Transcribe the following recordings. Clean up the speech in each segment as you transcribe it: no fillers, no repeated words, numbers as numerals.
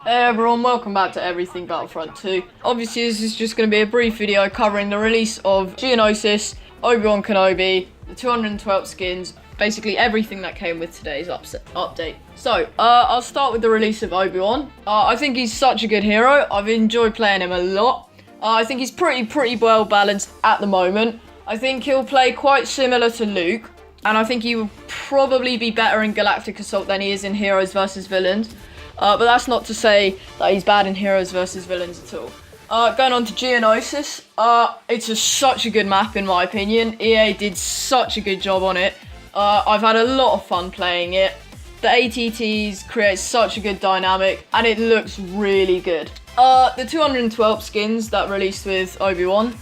Hey everyone, welcome back to Everything Battlefront 2. Obviously this is just going to be a brief video covering the release of Geonosis, Obi-Wan Kenobi, the 212 skins, basically everything that came with today's update. So, I'll start with the release of Obi-Wan. I think he's such a good hero. I've enjoyed playing him a lot. I think he's pretty well balanced at the moment. I think he'll play quite similar to Luke, and I think he will probably be better in Galactic Assault than he is in Heroes vs Villains. But that's not to say that he's bad in Heroes vs Villains at all. Going on to Geonosis, it's such a good map in my opinion. EA did such a good job on it. I've had a lot of fun playing it. The ATTs create such a good dynamic and it looks really good. The 212 skins that released with Obi-Wan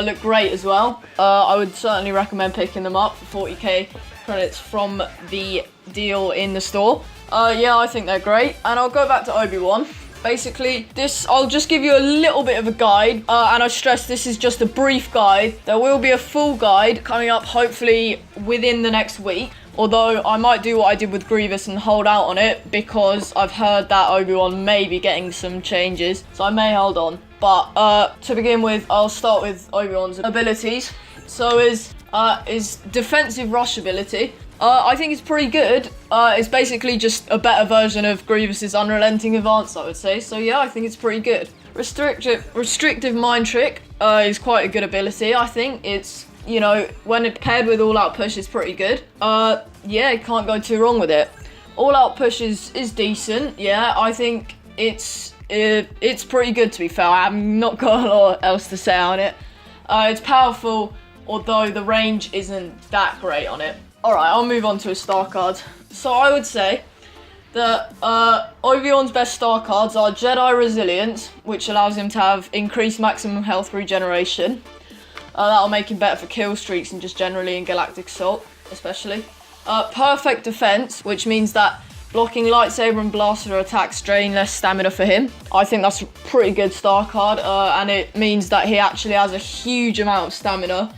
look great as well. I would certainly recommend picking them up for 40k credits from the deal in the store. Yeah, I think they're great. And I'll go back to Obi-Wan. Basically, I'll just give you a little bit of a guide, and I stress this is just a brief guide. There will be a full guide coming up hopefully within the next week, although I might do what I did with Grievous and hold out on it because I've heard that Obi-Wan may be getting some changes, so I may hold on. But to begin with, I'll start with Obi-Wan's abilities. So his defensive rush ability, I think it's pretty good. It's basically just a better version of Grievous's unrelenting advance, I would say. So yeah, I think it's pretty good. Restrictive mind trick is quite a good ability. I think it's, you know, when it paired with all out push, it's pretty good. Yeah, you can't go too wrong with it. All out push is decent. Yeah, I think it's pretty good, to be fair. I've not got a lot else to say on it. It's powerful, although the range isn't that great on it. Alright, I'll move on to his star cards. So I would say that Obi-Wan's best star cards are Jedi Resilience, which allows him to have increased maximum health regeneration. That'll make him better for kill streaks and just generally in Galactic Assault, especially. Perfect Defense, which means that blocking lightsaber and blaster attacks drain less stamina for him. I think that's a pretty good star card, and it means that he actually has a huge amount of stamina.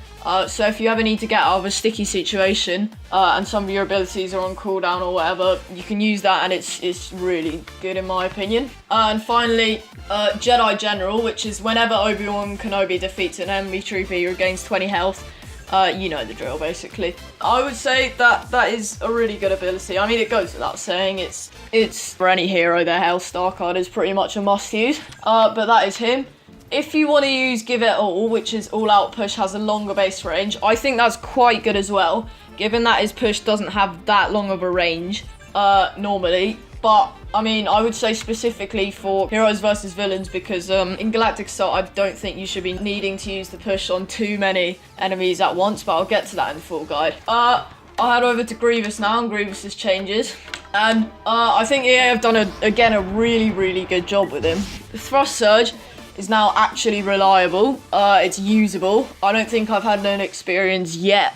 So if you ever need to get out of a sticky situation and some of your abilities are on cooldown or whatever, you can use that and it's really good in my opinion. And finally, Jedi General, which is whenever Obi-Wan Kenobi defeats an enemy trooper, he regains 20 health. You know the drill, basically. I would say that is a really good ability. I mean, it goes without saying, it's for any hero, their health star card is pretty much a must use. But that is him. If you want to use Give It All, which is all out push, has a longer base range, I think that's quite good as well, given that his push doesn't have that long of a range normally. But I mean, I would say specifically for Heroes vs Villains, because in Galactic Assault I don't think you should be needing to use the push on too many enemies at once, but I'll get to that in the full guide. I'll head over to Grievous now and Grievous's changes. And I think EA have done again a really good job with him. The Thrust Surge is now actually reliable. It's usable. I don't think I've had an experience yet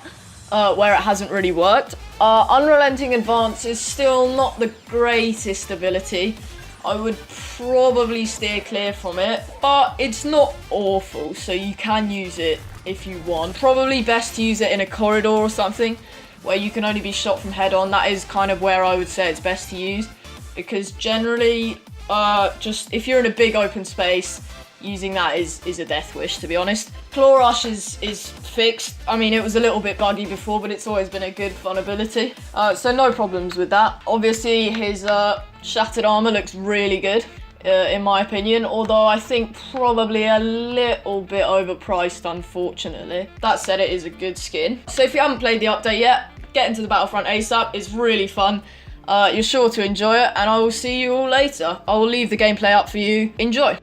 where it hasn't really worked. Unrelenting Advance is still not the greatest ability. I would probably steer clear from it, but it's not awful, so you can use it if you want. Probably best to use it in a corridor or something where you can only be shot from head on. That is kind of where I would say it's best to use, because generally just if you're in a big open space, using that is a death wish, to be honest. Claw Rush is fixed. I mean, it was a little bit buggy before, but it's always been a good fun ability. So no problems with that. Obviously, his Shattered Armor looks really good, in my opinion, although I think probably a little bit overpriced, unfortunately. That said, it is a good skin. So if you haven't played the update yet, get into the Battlefront ASAP. It's really fun. You're sure to enjoy it, and I will see you all later. I will leave the gameplay up for you. Enjoy.